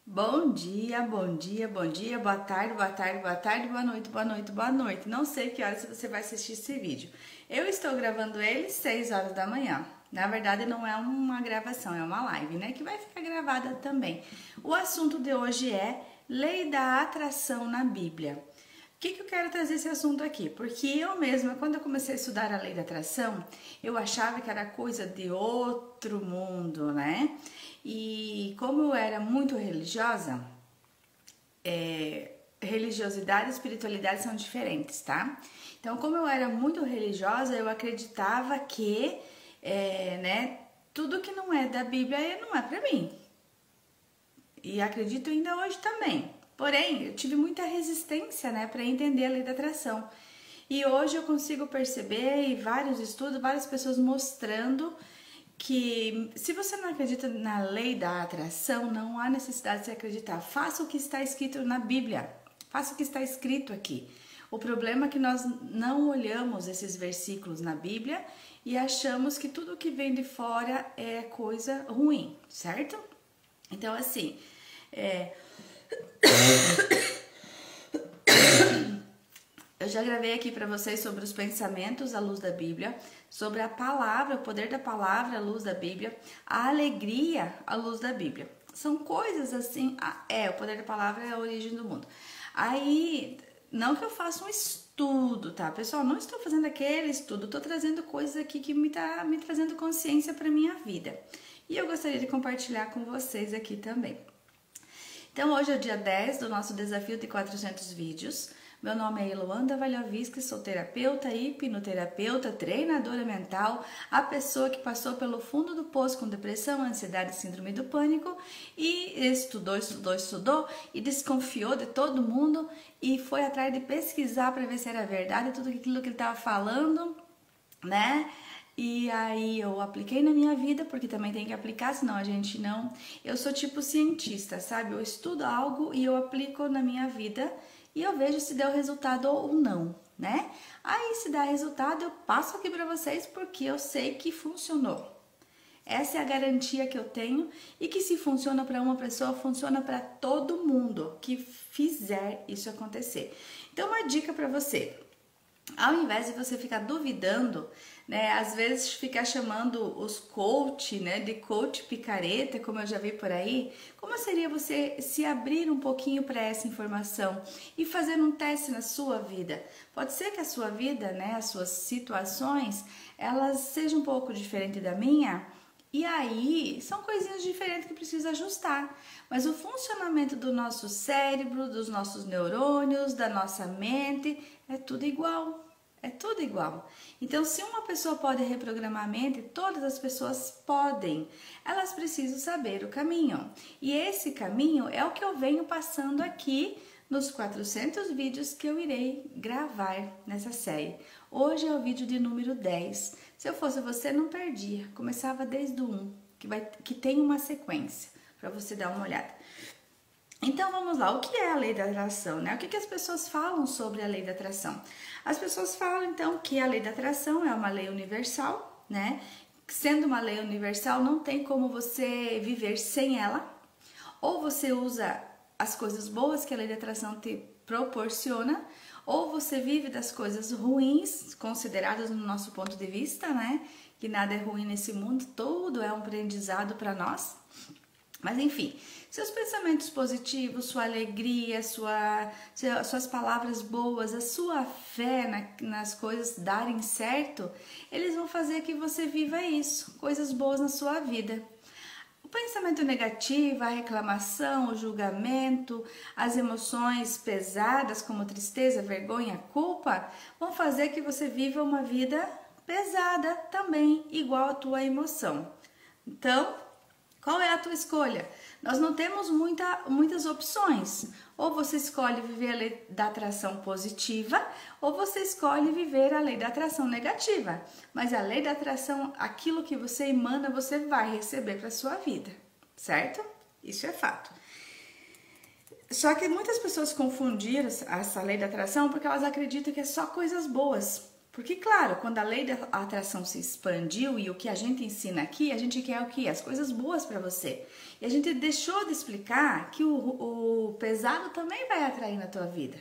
Bom dia, bom dia, bom dia, boa tarde, boa tarde, boa tarde, boa noite, boa noite, boa noite. Não sei que horas você vai assistir esse vídeo. Eu estou gravando ele 6 horas da manhã. Na verdade, não é uma gravação, é uma live, né? Que vai ficar gravada também. O assunto de hoje é Lei da Atração na Bíblia. Por que eu quero trazer esse assunto aqui? Porque eu mesma, quando eu comecei a estudar a lei da atração, eu achava que era coisa de outro mundo, né? E como eu era muito religiosa, religiosidade e espiritualidade são diferentes, tá? Então, como eu era muito religiosa, eu acreditava que, tudo que não é da Bíblia não é pra mim. E acredito ainda hoje também. Porém, eu tive muita resistência, né, para entender a lei da atração. E hoje eu consigo perceber, e vários estudos, várias pessoas mostrando que se você não acredita na lei da atração, não há necessidade de você acreditar. Faça o que está escrito na Bíblia. Faça o que está escrito aqui. O problema é que nós não olhamos esses versículos na Bíblia e achamos que tudo que vem de fora é coisa ruim, certo? Então, assim, eu já gravei aqui para vocês sobre os pensamentos à luz da Bíblia, sobre a palavra, o poder da palavra à luz da Bíblia, a alegria à luz da Bíblia. São coisas assim, o poder da palavra é a origem do mundo. Aí, não que eu faça um estudo, tá? Pessoal, não estou fazendo aquele estudo, estou trazendo coisas aqui que me trazendo consciência para minha vida. E eu gostaria de compartilhar com vocês aqui também. Então, hoje é o dia 10 do nosso desafio de 400 vídeos. Meu nome é Eloanda Valhovisky, sou terapeuta, hipnoterapeuta, treinadora mental, a pessoa que passou pelo fundo do poço com depressão, ansiedade e síndrome do pânico e estudou e desconfiou de todo mundo e foi atrás de pesquisar para ver se era verdade tudo aquilo que ele estava falando, né? E aí eu apliquei na minha vida, porque também tem que aplicar, senão a gente não... Eu sou tipo cientista, sabe? Eu estudo algo e eu aplico na minha vida e eu vejo se deu resultado ou não, né? Aí se dá resultado eu passo aqui pra vocês porque eu sei que funcionou. Essa é a garantia que eu tenho e que se funciona para uma pessoa, funciona para todo mundo que fizer isso acontecer. Então uma dica para você. Ao invés de você ficar duvidando, né, às vezes ficar chamando os coach, né, de coach picareta, como eu já vi por aí, como seria você se abrir um pouquinho para essa informação e fazer um teste na sua vida? Pode ser que a sua vida, né, as suas situações, elas sejam um pouco diferentes da minha, e aí são coisinhas diferentes que precisa ajustar. Mas o funcionamento do nosso cérebro, dos nossos neurônios, da nossa mente, é tudo igual. É tudo igual. Então, se uma pessoa pode reprogramar a mente, todas as pessoas podem. Elas precisam saber o caminho. E esse caminho é o que eu venho passando aqui nos 400 vídeos que eu irei gravar nessa série. Hoje é o vídeo de número 10. Se eu fosse você, não perdia. Começava desde o 1, que tem uma sequência, para você dar uma olhada. Então vamos lá, o que é a lei da atração, né? O que as pessoas falam sobre a lei da atração? As pessoas falam então que a lei da atração é uma lei universal, né? Sendo uma lei universal, não tem como você viver sem ela. Ou você usa as coisas boas que a lei da atração te proporciona, ou você vive das coisas ruins, consideradas no nosso ponto de vista, né? Que nada é ruim nesse mundo, tudo é um aprendizado para nós. Mas enfim, seus pensamentos positivos, sua alegria, suas palavras boas, a sua fé nas coisas darem certo, eles vão fazer que você viva isso, coisas boas na sua vida. O pensamento negativo, a reclamação, o julgamento, as emoções pesadas como tristeza, vergonha, culpa, vão fazer que você viva uma vida pesada também, igual a tua emoção. Então, qual é a tua escolha? Nós não temos muitas opções. Ou você escolhe viver a lei da atração positiva, ou você escolhe viver a lei da atração negativa. Mas a lei da atração, aquilo que você emana, você vai receber para a sua vida, certo? Isso é fato. Só que muitas pessoas confundiram essa lei da atração porque elas acreditam que é só coisas boas. Porque, claro, quando a lei da atração se expandiu e o que a gente ensina aqui, a gente quer o quê? As coisas boas para você. E a gente deixou de explicar que o pesado também vai atrair na tua vida,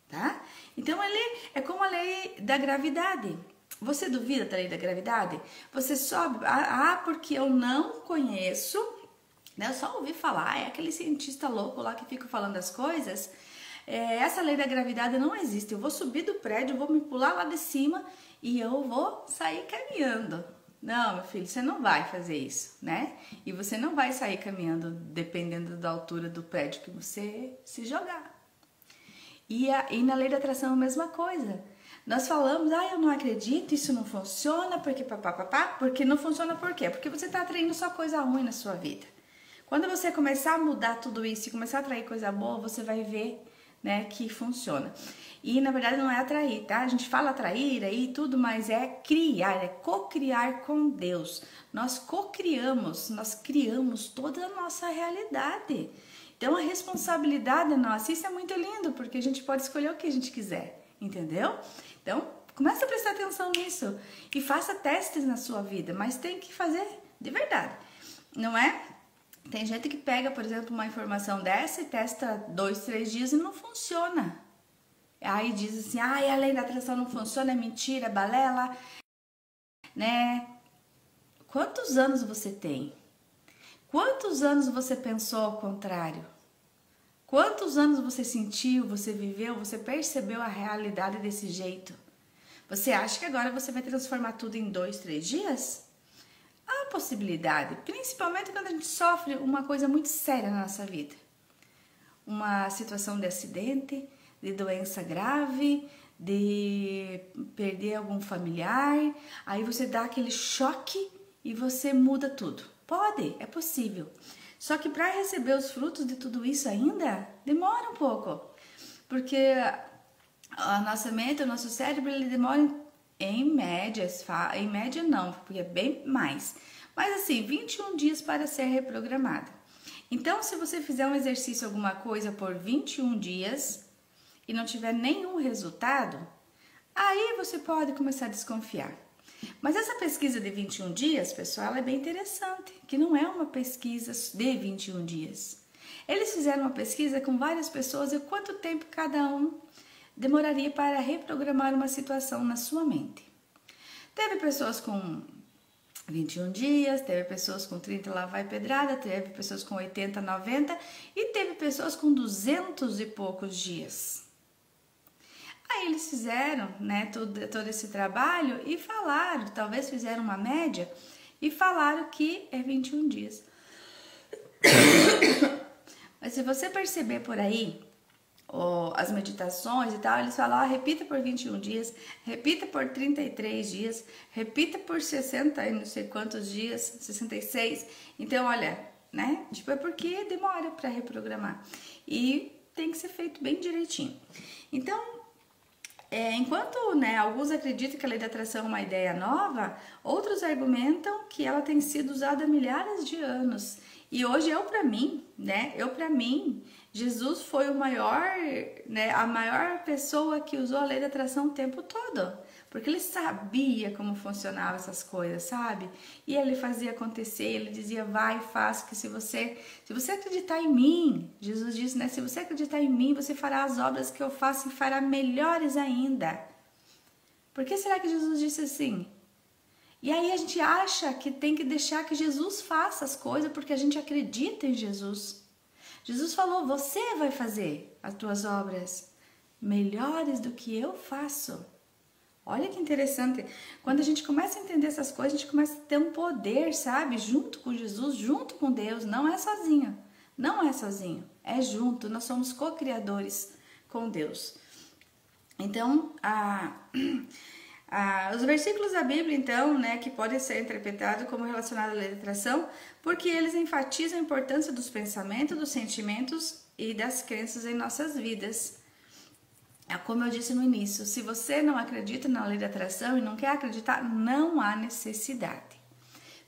tá? Então, ele é como a lei da gravidade. Você duvida da lei da gravidade? Você sobe, porque eu não conheço, né? Eu só ouvi falar, é aquele cientista louco lá que fica falando as coisas. Essa lei da gravidade não existe. Eu vou subir do prédio, vou me pular lá de cima e eu vou sair caminhando. Não, meu filho, você não vai fazer isso, né? E você não vai sair caminhando dependendo da altura do prédio que você se jogar. E na lei da atração a mesma coisa. Nós falamos, eu não acredito, isso não funciona, porque não funciona por quê? Porque você está atraindo só coisa ruim na sua vida. Quando você começar a mudar tudo isso e começar a atrair coisa boa, você vai ver, né, que funciona. E na verdade não é atrair, tá? A gente fala atrair aí tudo, mas é criar, é co-criar com Deus. Nós co-criamos, nós criamos toda a nossa realidade. Então a responsabilidade é nossa. Isso é muito lindo, porque a gente pode escolher o que a gente quiser, entendeu? Então, comece a prestar atenção nisso e faça testes na sua vida, mas tem que fazer de verdade, não é? Tem gente que pega, por exemplo, uma informação dessa e testa 2, 3 dias e não funciona. Aí diz assim, a lei da atração não funciona, é mentira, é balela, né? Quantos anos você tem? Quantos anos você pensou ao contrário? Quantos anos você sentiu, você viveu, você percebeu a realidade desse jeito? Você acha que agora você vai transformar tudo em 2, 3 dias? Há possibilidade, principalmente quando a gente sofre uma coisa muito séria na nossa vida. Uma situação de acidente, de doença grave, de perder algum familiar. Aí você dá aquele choque e você muda tudo. Pode, é possível. Só que para receber os frutos de tudo isso ainda, demora um pouco. Porque a nossa mente, o nosso cérebro, ele demora em média não, porque é bem mais. Mas assim, 21 dias para ser reprogramado. Então, se você fizer um exercício, alguma coisa por 21 dias e não tiver nenhum resultado, aí você pode começar a desconfiar. Mas essa pesquisa de 21 dias, pessoal, ela é bem interessante, que não é uma pesquisa de 21 dias. Eles fizeram uma pesquisa com várias pessoas e quanto tempo cada um demoraria para reprogramar uma situação na sua mente. Teve pessoas com 21 dias, teve pessoas com 30 lá vai pedrada, teve pessoas com 80, 90 e teve pessoas com 200 e poucos dias. Aí eles fizeram, né, todo esse trabalho e falaram, talvez fizeram uma média e falaram que é 21 dias. Mas se você perceber por aí, as meditações e tal, eles falam, repita por 21 dias, repita por 33 dias, repita por 60 e não sei quantos dias, 66. Então, olha, né? Tipo, é porque demora para reprogramar. E tem que ser feito bem direitinho. Então, enquanto, né, alguns acreditam que a lei da atração é uma ideia nova, outros argumentam que ela tem sido usada há milhares de anos. E hoje para mim, Jesus foi o maior, né, a maior pessoa que usou a lei da atração o tempo todo. Porque ele sabia como funcionavam essas coisas, sabe? E ele fazia acontecer, ele dizia, vai, faz, que se você acreditar em mim, Jesus disse, né? Se você acreditar em mim, você fará as obras que eu faço e fará melhores ainda. Por que será que Jesus disse assim? E aí a gente acha que tem que deixar que Jesus faça as coisas porque a gente acredita em Jesus. Jesus falou, você vai fazer as tuas obras melhores do que eu faço. Olha que interessante. Quando a gente começa a entender essas coisas, a gente começa a ter um poder, sabe? Junto com Jesus, junto com Deus. Não é sozinho. Não é sozinho. É junto. Nós somos co-criadores com Deus. Então, os versículos da Bíblia, então, né, que podem ser interpretados como relacionados à lei da atração, porque eles enfatizam a importância dos pensamentos, dos sentimentos e das crenças em nossas vidas. Como eu disse no início, se você não acredita na lei da atração e não quer acreditar, não há necessidade.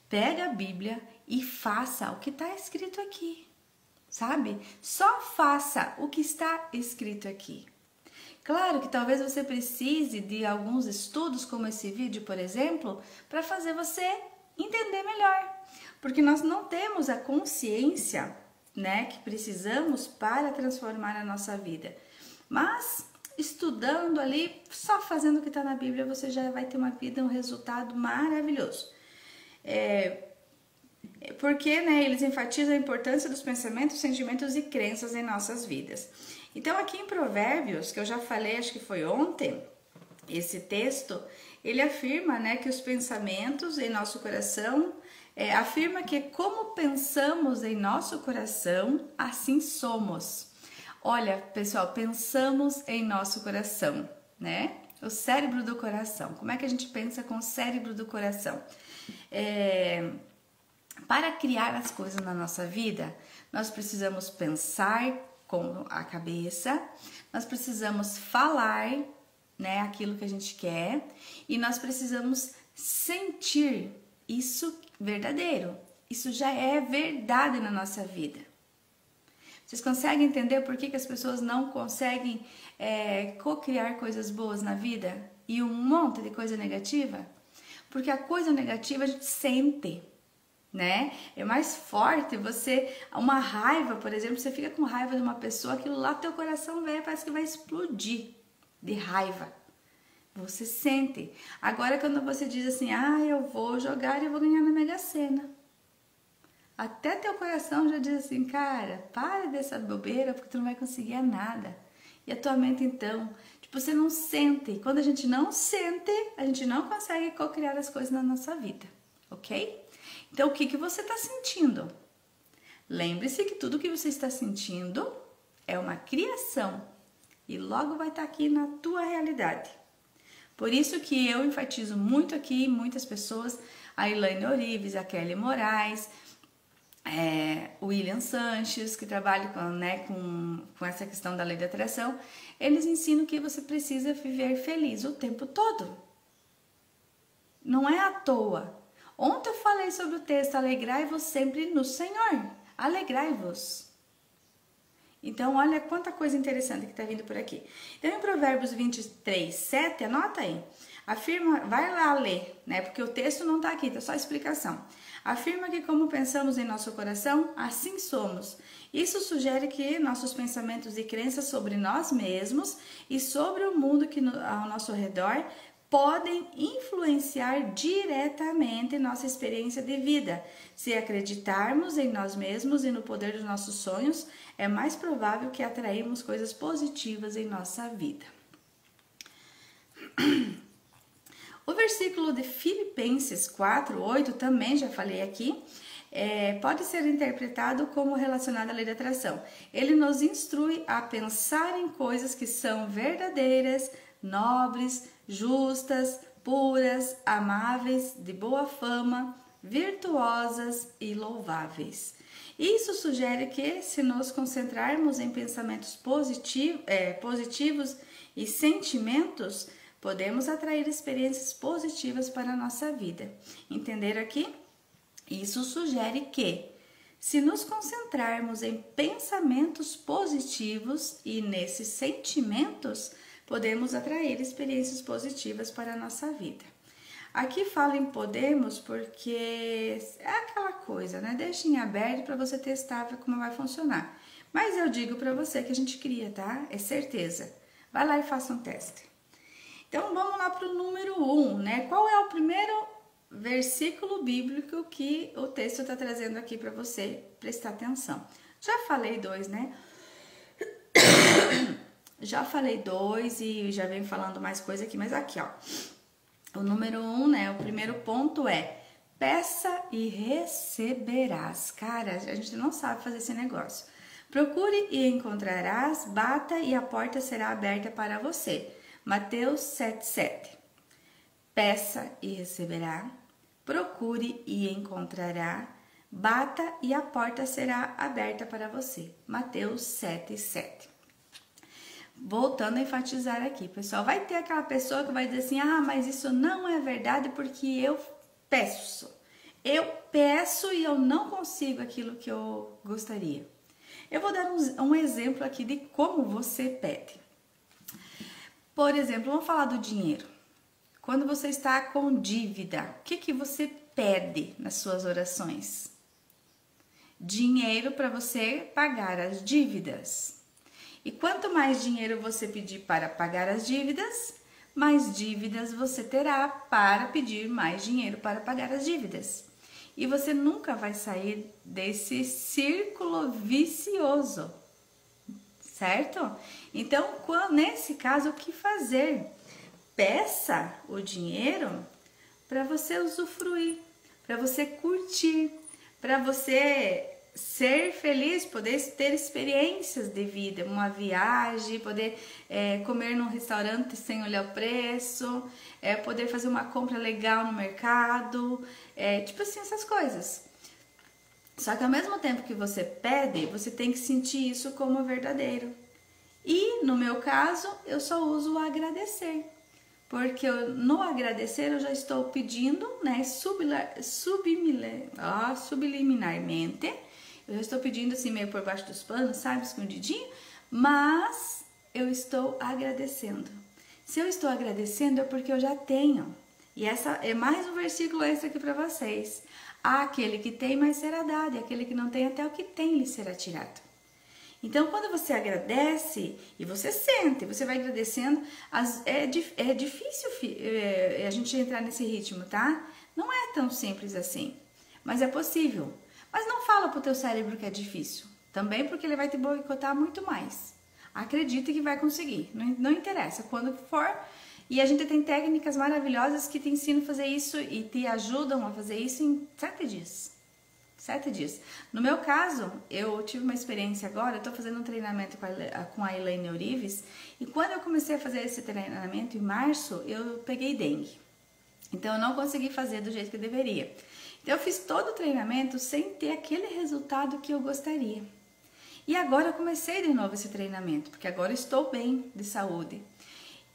Pega a Bíblia e faça o que está escrito aqui, sabe? Só faça o que está escrito aqui. Claro que talvez você precise de alguns estudos, como esse vídeo, por exemplo, para fazer você entender melhor. Porque nós não temos a consciência, né, que precisamos para transformar a nossa vida. Mas estudando ali, só fazendo o que está na Bíblia, você já vai ter uma vida, um resultado maravilhoso. Porque, né, eles enfatizam a importância dos pensamentos, sentimentos e crenças em nossas vidas. Então, aqui em Provérbios, que eu já falei, acho que foi ontem, esse texto, ele afirma, né, que os pensamentos em nosso coração, afirma que como pensamos em nosso coração, assim somos. Olha, pessoal, pensamos em nosso coração, né? O cérebro do coração. Como é que a gente pensa com o cérebro do coração? Para criar as coisas na nossa vida, nós precisamos pensar com a cabeça, nós precisamos falar, né, aquilo que a gente quer, e nós precisamos sentir isso verdadeiro. Isso já é verdade na nossa vida. Vocês conseguem entender por que as pessoas não conseguem co-criar coisas boas na vida e um monte de coisa negativa? Porque a coisa negativa a gente sente, né? É mais forte uma raiva, por exemplo, você fica com raiva de uma pessoa, aquilo lá teu coração parece que vai explodir de raiva. Você sente. Agora quando você diz assim, eu vou jogar e eu vou ganhar na Mega Sena. Até teu coração já diz assim, cara, para dessa bobeira porque tu não vai conseguir nada. E a tua mente então, você não sente. Quando a gente não sente, a gente não consegue co-criar as coisas na nossa vida, ok? Então, o que você está sentindo? Lembre-se que tudo que você está sentindo é uma criação e logo vai estar aqui na tua realidade. Por isso que eu enfatizo muito aqui, muitas pessoas, a Elaine Orives, a Kelly Moraes, o William Sanches, que trabalha com essa questão da lei da atração, eles ensinam que você precisa viver feliz o tempo todo. Não é à toa. Ontem eu falei sobre o texto, alegrai-vos sempre no Senhor. Alegrai-vos. Então, olha quanta coisa interessante que está vindo por aqui. Então, em Provérbios 23, 7, anota aí. Afirma, vai lá ler, né? Porque o texto não está aqui, tá só a explicação. Afirma que como pensamos em nosso coração, assim somos. Isso sugere que nossos pensamentos e crenças sobre nós mesmos e sobre o mundo ao nosso redor podem influenciar diretamente nossa experiência de vida. Se acreditarmos em nós mesmos e no poder dos nossos sonhos, é mais provável que atraímos coisas positivas em nossa vida. O versículo de Filipenses 4:8, também já falei aqui, pode ser interpretado como relacionado à lei da atração. Ele nos instrui a pensar em coisas que são verdadeiras, nobres, justas, puras, amáveis, de boa fama, virtuosas e louváveis. Isso sugere que, se nos concentrarmos em pensamentos positivos e sentimentos, podemos atrair experiências positivas para a nossa vida. Entenderam aqui? Isso sugere que, se nos concentrarmos em pensamentos positivos e nesses sentimentos, podemos atrair experiências positivas para a nossa vida. Aqui fala em podemos porque é aquela coisa, né? Deixa em aberto para você testar ver como vai funcionar. Mas eu digo para você que a gente cria, tá? É certeza. Vai lá e faça um teste. Então, vamos lá para o número 1, né? Qual é o primeiro versículo bíblico que o texto está trazendo aqui para você prestar atenção? Já falei 2, né? Já falei 2 e já venho falando mais coisa aqui, mas aqui, ó. O número 1, né? O primeiro ponto é: peça e receberás. Cara, a gente não sabe fazer esse negócio. Procure e encontrarás, bata e a porta será aberta para você. Mateus 7,7. Peça e receberá, procure e encontrará, bata e a porta será aberta para você. Mateus 7,7. Voltando a enfatizar aqui, pessoal, vai ter aquela pessoa que vai dizer assim, mas isso não é verdade porque eu peço. Eu peço e eu não consigo aquilo que eu gostaria. Eu vou dar um exemplo aqui de como você pede. Por exemplo, vamos falar do dinheiro. Quando você está com dívida, o que você pede nas suas orações? Dinheiro para você pagar as dívidas. E quanto mais dinheiro você pedir para pagar as dívidas, mais dívidas você terá para pedir mais dinheiro para pagar as dívidas. E você nunca vai sair desse círculo vicioso, certo? Então, nesse caso, o que fazer? Peça o dinheiro para você usufruir, para você curtir, para você ser feliz, poder ter experiências de vida, uma viagem, poder comer num restaurante sem olhar o preço, poder fazer uma compra legal no mercado, tipo assim, essas coisas. Só que ao mesmo tempo que você pede, você tem que sentir isso como verdadeiro. E no meu caso, eu só uso o agradecer. Porque no agradecer eu já estou pedindo, né, subliminarmente, eu já estou pedindo assim meio por baixo dos panos, sabe, escondidinho, mas eu estou agradecendo. Se eu estou agradecendo é porque eu já tenho. E essa é mais um versículo extra aqui para vocês. Aquele que tem, mais será dado, e aquele que não tem, até o que tem lhe será tirado. Então, quando você agradece e você sente, você vai agradecendo, é difícil a gente entrar nesse ritmo, tá? Não é tão simples assim, mas é possível. Mas não fala pro teu cérebro que é difícil, também porque ele vai te boicotar muito mais. Acredita que vai conseguir, não interessa, quando for. E a gente tem técnicas maravilhosas que te ensinam a fazer isso e te ajudam a fazer isso em 7 dias. 7 dias. No meu caso, eu tive uma experiência agora, eu tô fazendo um treinamento com a Elaine Orives, e quando eu comecei a fazer esse treinamento em março, eu peguei dengue. Então eu não consegui fazer do jeito que eu deveria. Então eu fiz todo o treinamento sem ter aquele resultado que eu gostaria. E agora eu comecei de novo esse treinamento, porque agora eu estou bem de saúde.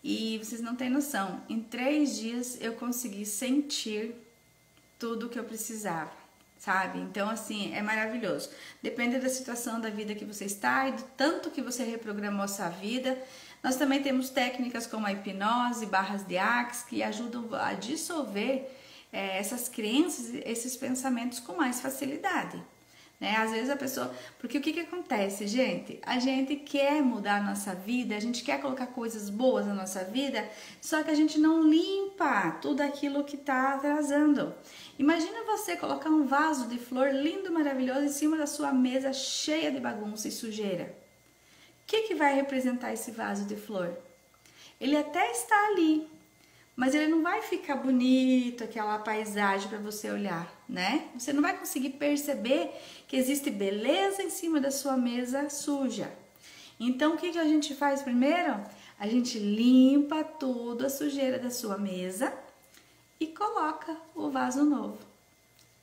E vocês não têm noção, em 3 dias eu consegui sentir tudo o que eu precisava, sabe? Então, assim, é maravilhoso. Depende da situação da vida que você está e do tanto que você reprogramou a sua vida. Nós também temos técnicas como a hipnose, barras de Axe, que ajudam a dissolver essas crenças, esses pensamentos com mais facilidade. Né? Às vezes a pessoa... Porque o que acontece, gente? A gente quer mudar a nossa vida, a gente quer colocar coisas boas na nossa vida, só que a gente não limpa tudo aquilo que está atrasando. Imagina você colocar um vaso de flor lindo, maravilhoso em cima da sua mesa cheia de bagunça e sujeira. O que vai representar esse vaso de flor? Ele até está ali, mas ele não vai ficar bonito, aquela paisagem para você olhar, né? Você não vai conseguir perceber que existe beleza em cima da sua mesa suja. Então, o que a gente faz primeiro? A gente limpa tudo a sujeira da sua mesa e coloca o vaso novo.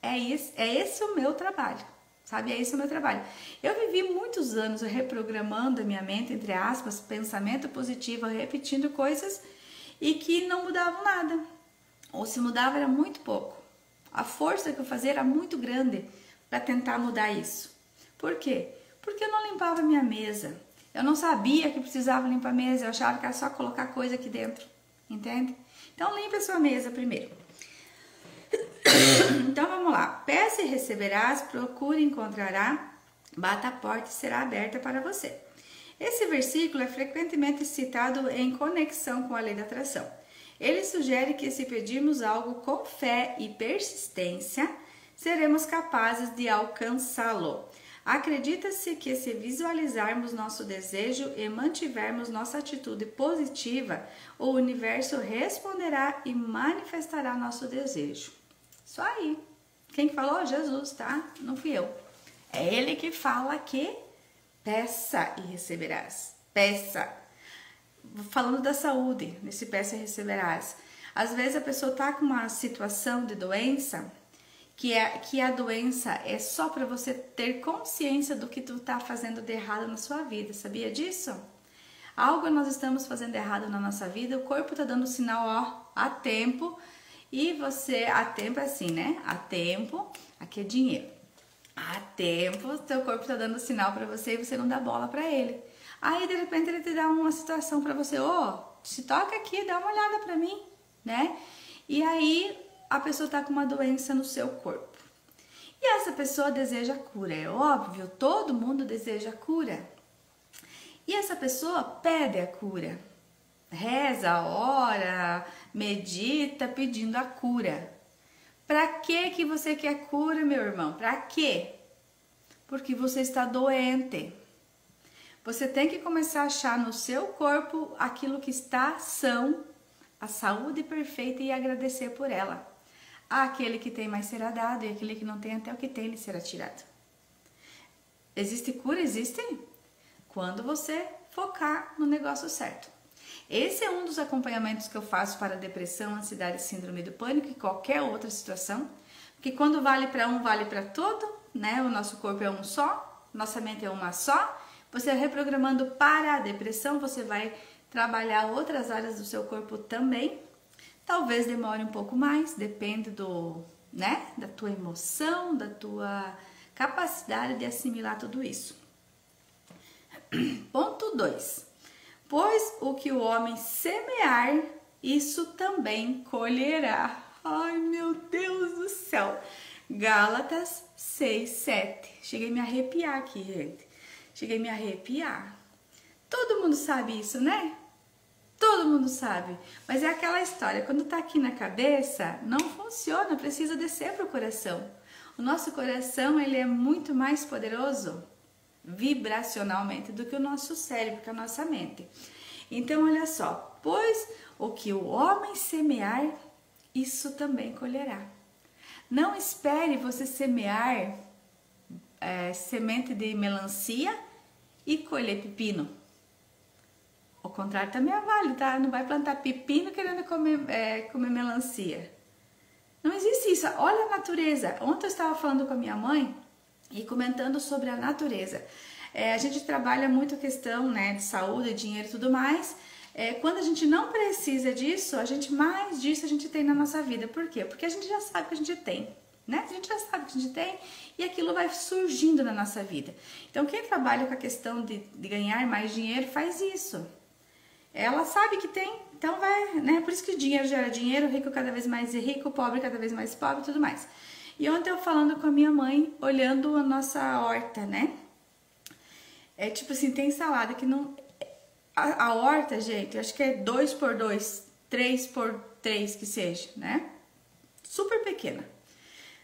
É esse o meu trabalho, sabe? É esse o meu trabalho. Eu vivi muitos anos reprogramando a minha mente, entre aspas, pensamento positivo, repetindo coisas e que não mudavam nada. Ou se mudava era muito pouco. A força que eu fazia era muito grande para tentar mudar isso. Por quê? Porque eu não limpava a minha mesa. Eu não sabia que precisava limpar a mesa, eu achava que era só colocar coisa aqui dentro, entende? Então limpe a sua mesa primeiro. Então vamos lá. Peça e receberás, procure e encontrará, bata a porta e será aberta para você. Esse versículo é frequentemente citado em conexão com a lei da atração. Ele sugere que se pedirmos algo com fé e persistência, seremos capazes de alcançá-lo. Acredita-se que se visualizarmos nosso desejo e mantivermos nossa atitude positiva, o universo responderá e manifestará nosso desejo. Isso aí. Quem falou? Jesus, tá? Não fui eu. É ele que fala que peça e receberás. Peça. Falando da saúde, nesse peça e receberás. Às vezes a pessoa tá com uma situação de doença, que a doença é só para você ter consciência do que tu tá fazendo de errado na sua vida. Sabia disso? Algo nós estamos fazendo errado na nossa vida, o corpo tá dando sinal, ó, a tempo. E você, a tempo é assim, né? A tempo, aqui é dinheiro. Há tempo, teu corpo tá dando sinal para você e você não dá bola para ele. Aí, de repente, ele te dá uma situação para você, se toca aqui, dá uma olhada pra mim, né? E aí a pessoa tá com uma doença no seu corpo. E essa pessoa deseja cura, é óbvio, todo mundo deseja cura. E essa pessoa pede a cura, reza, ora, medita pedindo a cura. Pra que você quer cura, meu irmão? Pra quê? Porque você está doente. Você tem que começar a achar no seu corpo aquilo que está são, a saúde perfeita, e agradecer por ela. Aquele que tem mais será dado, e aquele que não tem, até o que tem lhe será tirado. Existe cura? Existe. Quando você focar no negócio certo. Esse é um dos acompanhamentos que eu faço para depressão, ansiedade, síndrome do pânico e qualquer outra situação. Porque quando vale para um, vale para todo, né? O nosso corpo é um só, nossa mente é uma só. Você reprogramando para a depressão, você vai trabalhar outras áreas do seu corpo também. Talvez demore um pouco mais, depende da tua emoção, da tua capacidade de assimilar tudo isso. Ponto 2. Pois o que o homem semear, isso também colherá. Ai, meu Deus do céu. Gálatas 6:7. Cheguei a me arrepiar aqui, gente. Cheguei a me arrepiar. Todo mundo sabe isso, né? Todo mundo sabe. Mas é aquela história, quando tá aqui na cabeça, não funciona, precisa descer pro coração. O nosso coração, ele é muito mais poderoso vibracionalmente do que o nosso cérebro, que é a nossa mente. Então, olha só, pois o que o homem semear, isso também colherá. Não espere você semear semente de melancia e colher pepino. O contrário também é válido, tá? Não vai plantar pepino querendo comer melancia. Não existe isso. Olha a natureza. Ontem eu estava falando com a minha mãe e comentando sobre a natureza. A gente trabalha muito a questão, né, de saúde, dinheiro e tudo mais. Quando a gente não precisa disso, mais disso a gente tem na nossa vida. Por quê? Porque a gente já sabe que a gente tem, né? A gente já sabe que a gente tem e aquilo vai surgindo na nossa vida. Então, quem trabalha com a questão de ganhar mais dinheiro faz isso. Ela sabe que tem, então vai, né? Por isso que o dinheiro gera dinheiro, o rico cada vez mais rico, o pobre cada vez mais pobre e tudo mais. E ontem eu falando com a minha mãe, olhando a nossa horta, né? Tipo assim, tem salada que não... A horta, gente, eu acho que é 2x2, 3x3 que seja, né? Super pequena.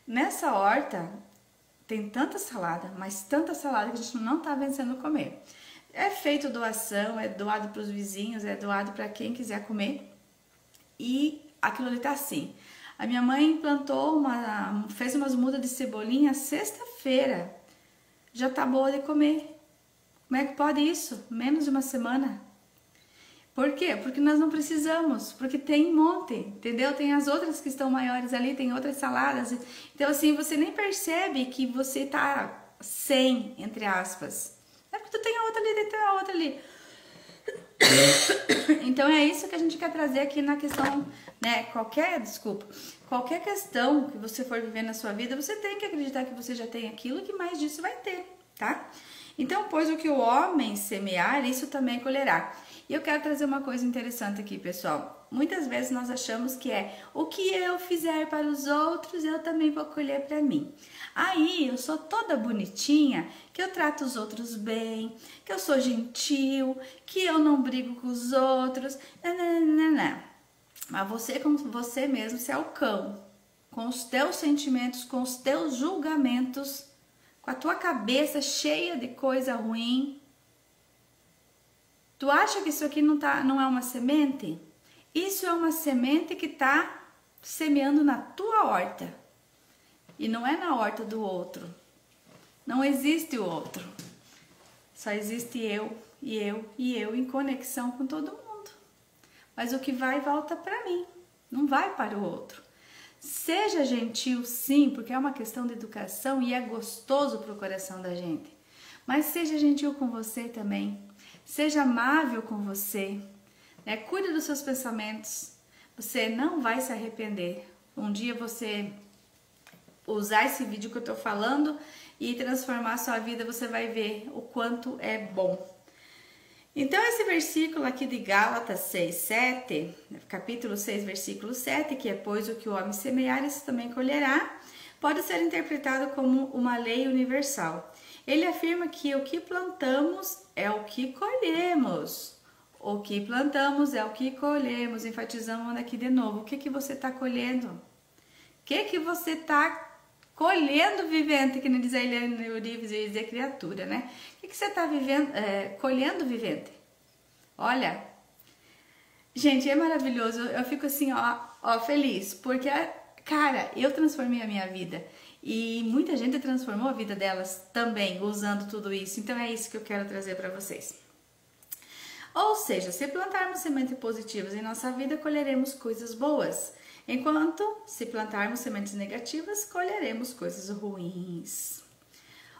Nessa horta tem tanta salada, mas tanta salada que a gente não tá vencendo comer. É feito doação, é doado para os vizinhos, é doado para quem quiser comer. E aquilo ali tá assim. A minha mãe fez umas mudas de cebolinha sexta-feira. Já tá boa de comer. Como é que pode isso? Menos de uma semana. Por quê? Porque nós não precisamos, porque tem um monte, entendeu? Tem as outras que estão maiores ali, tem outras saladas. Então assim, você nem percebe que você tá sem, entre aspas. É porque tu tem a outra ali, tem a outra ali. Então é isso que a gente quer trazer aqui na questão, né? Qualquer questão que você for viver na sua vida, você tem que acreditar que você já tem aquilo, que mais disso vai ter, tá? Então, pois o que o homem semear, isso também colherá. E eu quero trazer uma coisa interessante aqui, pessoal. Muitas vezes nós achamos que o que eu fizer para os outros, eu também vou colher para mim. Aí eu sou toda bonitinha, que eu trato os outros bem, que eu sou gentil, que eu não brigo com os outros. Não. Mas você, como você mesmo, você é o cão. Com os teus sentimentos, com os teus julgamentos, com a tua cabeça cheia de coisa ruim. Tu acha que isso aqui não é uma semente? Isso é uma semente que está semeando na tua horta. E não é na horta do outro. Não existe o outro. Só existe eu e eu e eu em conexão com todo mundo. Mas o que vai volta para mim. Não vai para o outro. Seja gentil, sim, porque é uma questão de educação e é gostoso para o coração da gente. Mas seja gentil com você também. Seja amável com você, né? Cuide dos seus pensamentos. Você não vai se arrepender. Um dia você usar esse vídeo que eu tô falando e transformar a sua vida, você vai ver o quanto é bom. Então, esse versículo aqui de Gálatas 6, 7, capítulo 6, versículo 7, que é: pois o que o homem semear, isso também colherá, pode ser interpretado como uma lei universal. Ele afirma que o que plantamos é o que colhemos. O que plantamos é o que colhemos. Enfatizamos aqui de novo. O que você está colhendo? O que você está colhendo, vivente? Que não diz a Eliane Eurives, ia dizer criatura, né? O que você está colhendo, vivente? Olha, gente, é maravilhoso. Eu fico assim, ó, feliz. Porque, cara, eu transformei a minha vida. E muita gente transformou a vida delas também, usando tudo isso. Então é isso que eu quero trazer para vocês. Ou seja, se plantarmos sementes positivas em nossa vida, colheremos coisas boas. Enquanto, se plantarmos sementes negativas, colheremos coisas ruins.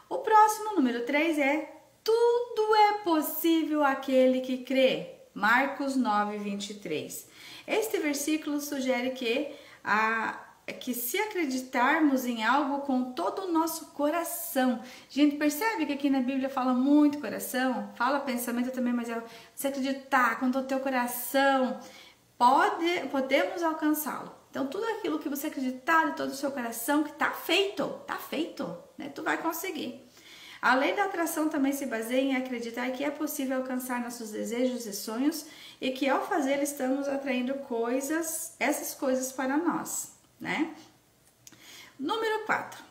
O próximo, número 3, é: tudo é possível àquele que crê. Marcos 9, 23. Este versículo sugere que se acreditarmos em algo com todo o nosso coração. Gente, percebe que aqui na Bíblia fala muito coração? Fala pensamento também, mas se acreditar com todo o teu coração, podemos alcançá-lo. Então, tudo aquilo que você acreditar de todo o seu coração, que tá feito, né? Tu vai conseguir. A lei da atração também se baseia em acreditar que é possível alcançar nossos desejos e sonhos e que ao fazê-lo estamos atraindo essas coisas para nós, né? Número 4.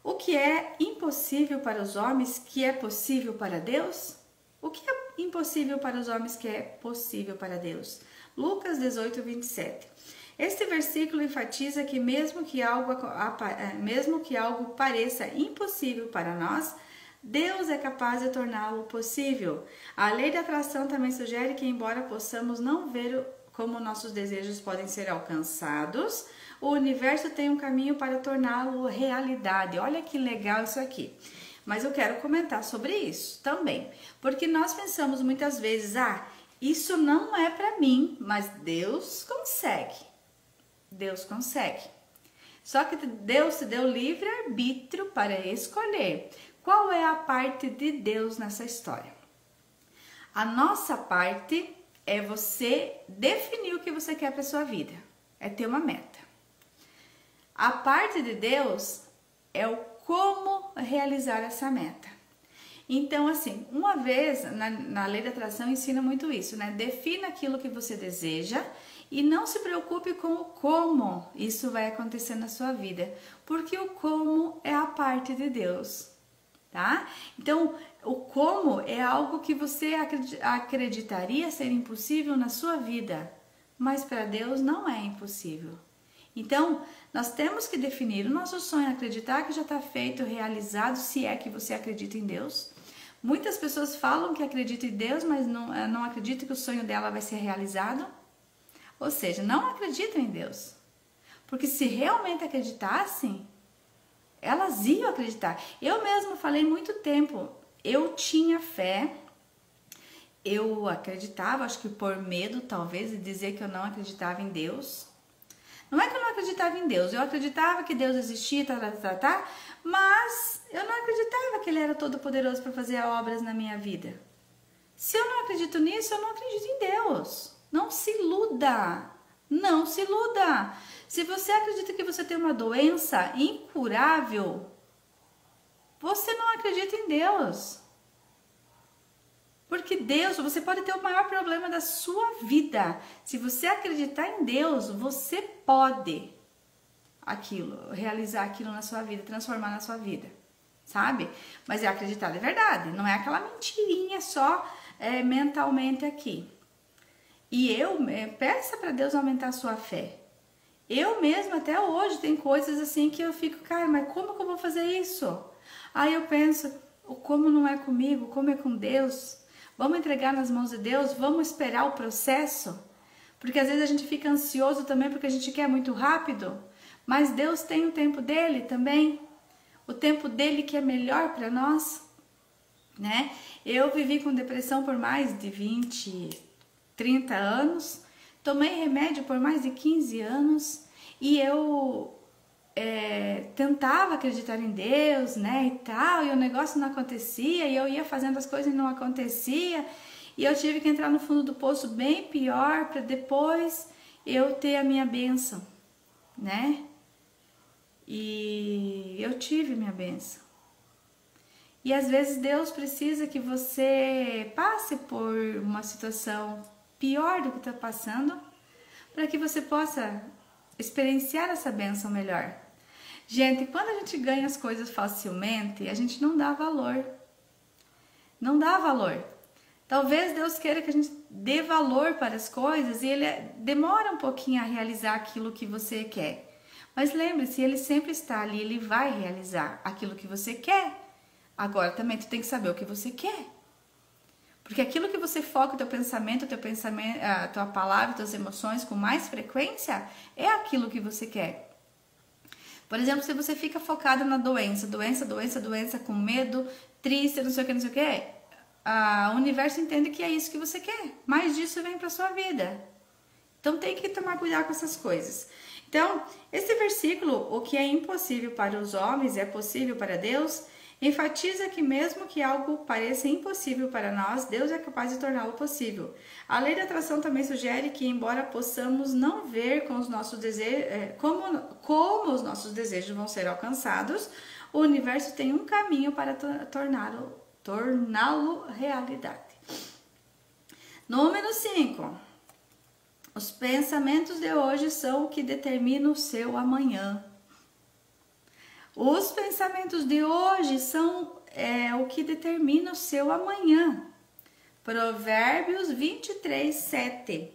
O que é impossível para os homens que é possível para Deus? O que é impossível para os homens que é possível para Deus? Lucas 18, 27. Este versículo enfatiza que mesmo que algo pareça impossível para nós, Deus é capaz de torná-lo possível. A lei da atração também sugere que, embora possamos não ver como nossos desejos podem ser alcançados, o universo tem um caminho para torná-lo realidade. Olha que legal isso aqui. Mas eu quero comentar sobre isso também, porque nós pensamos muitas vezes: isso não é para mim, mas Deus consegue. Deus consegue. Só que Deus te deu livre-arbítrio para escolher. Qual é a parte de Deus nessa história? A nossa parte é você definir o que você quer para sua vida. É ter uma meta. A parte de Deus é o como realizar essa meta. Então, assim, uma vez na lei da atração ensina muito isso, né? Defina aquilo que você deseja e não se preocupe com o como isso vai acontecer na sua vida, porque o como é a parte de Deus, tá? Então, o como é algo que você acreditaria ser impossível na sua vida, mas para Deus não é impossível. Então, nós temos que definir o nosso sonho, acreditar que já está feito, realizado, se é que você acredita em Deus. Muitas pessoas falam que acreditam em Deus, mas não acreditam que o sonho dela vai ser realizado. Ou seja, não acreditam em Deus. Porque se realmente acreditassem, elas iam acreditar. Eu mesma falei muito tempo, eu tinha fé, eu acreditava, acho que por medo talvez, de dizer que eu não acreditava em Deus. Não é que eu não acreditava em Deus, eu acreditava que Deus existia, mas eu não acreditava que Ele era todo poderoso para fazer obras na minha vida. Se eu não acredito nisso, eu não acredito em Deus. Não se iluda, não se iluda. Se você acredita que você tem uma doença incurável, você não acredita em Deus. Porque Deus, você pode ter o maior problema da sua vida. Se você acreditar em Deus, você pode realizar aquilo na sua vida, transformar na sua vida, sabe? Mas é acreditar de verdade, não é aquela mentirinha só mentalmente aqui. E peça para Deus aumentar a sua fé. Eu mesma até hoje tem coisas assim que eu fico, cara, mas como que eu vou fazer isso? Aí eu penso, como não é comigo, como é com Deus? Vamos entregar nas mãos de Deus, vamos esperar o processo, porque às vezes a gente fica ansioso também porque a gente quer muito rápido, mas Deus tem o tempo dele também, o tempo dele que é melhor para nós, né? Eu vivi com depressão por mais de 20, 30 anos, tomei remédio por mais de 15 anos e eu tentava acreditar em Deus, né, e tal, e o negócio não acontecia, e eu ia fazendo as coisas e não acontecia, E eu tive que entrar no fundo do poço bem pior para depois eu ter a minha bênção, né? E eu tive minha bênção. E às vezes Deus precisa que você passe por uma situação pior do que está passando, para que você possa experienciar essa bênção melhor. Gente, quando a gente ganha as coisas facilmente, a gente não dá valor. Não dá valor. Talvez Deus queira que a gente dê valor para as coisas e Ele demora um pouquinho a realizar aquilo que você quer. Mas lembre-se, Ele sempre está ali, Ele vai realizar aquilo que você quer. Agora também tu tem que saber o que você quer. Porque aquilo que você foca o teu pensamento, a tua palavra, tuas emoções com mais frequência, é aquilo que você quer. Por exemplo, se você fica focado na doença, com medo, triste, não sei o que, o universo entende que é isso que você quer. Mais disso vem para sua vida. Então tem que tomar cuidado com essas coisas. Então, esse versículo, o que é impossível para os homens é possível para Deus, enfatiza que mesmo que algo pareça impossível para nós, Deus é capaz de torná-lo possível. A lei da atração também sugere que, embora possamos não ver com os nossos desejos, como os nossos desejos vão ser alcançados, o universo tem um caminho para torná-lo realidade. Número 5. Os pensamentos de hoje são o que determina o seu amanhã. Os pensamentos de hoje são o que determina o seu amanhã. Provérbios 23, 7.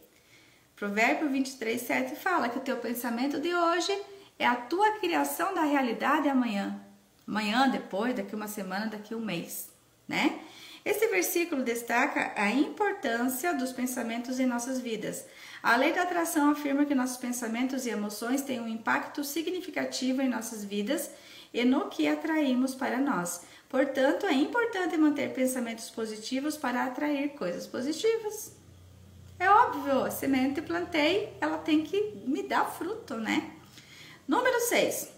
Provérbio 23, 7 fala que o teu pensamento de hoje é a tua criação da realidade amanhã. Amanhã, depois, daqui uma semana, daqui um mês, né? Esse versículo destaca a importância dos pensamentos em nossas vidas. A lei da atração afirma que nossos pensamentos e emoções têm um impacto significativo em nossas vidas e no que atraímos para nós. Portanto, é importante manter pensamentos positivos para atrair coisas positivas. É óbvio, a semente plantei, ela tem que me dar fruto, né? Número 6.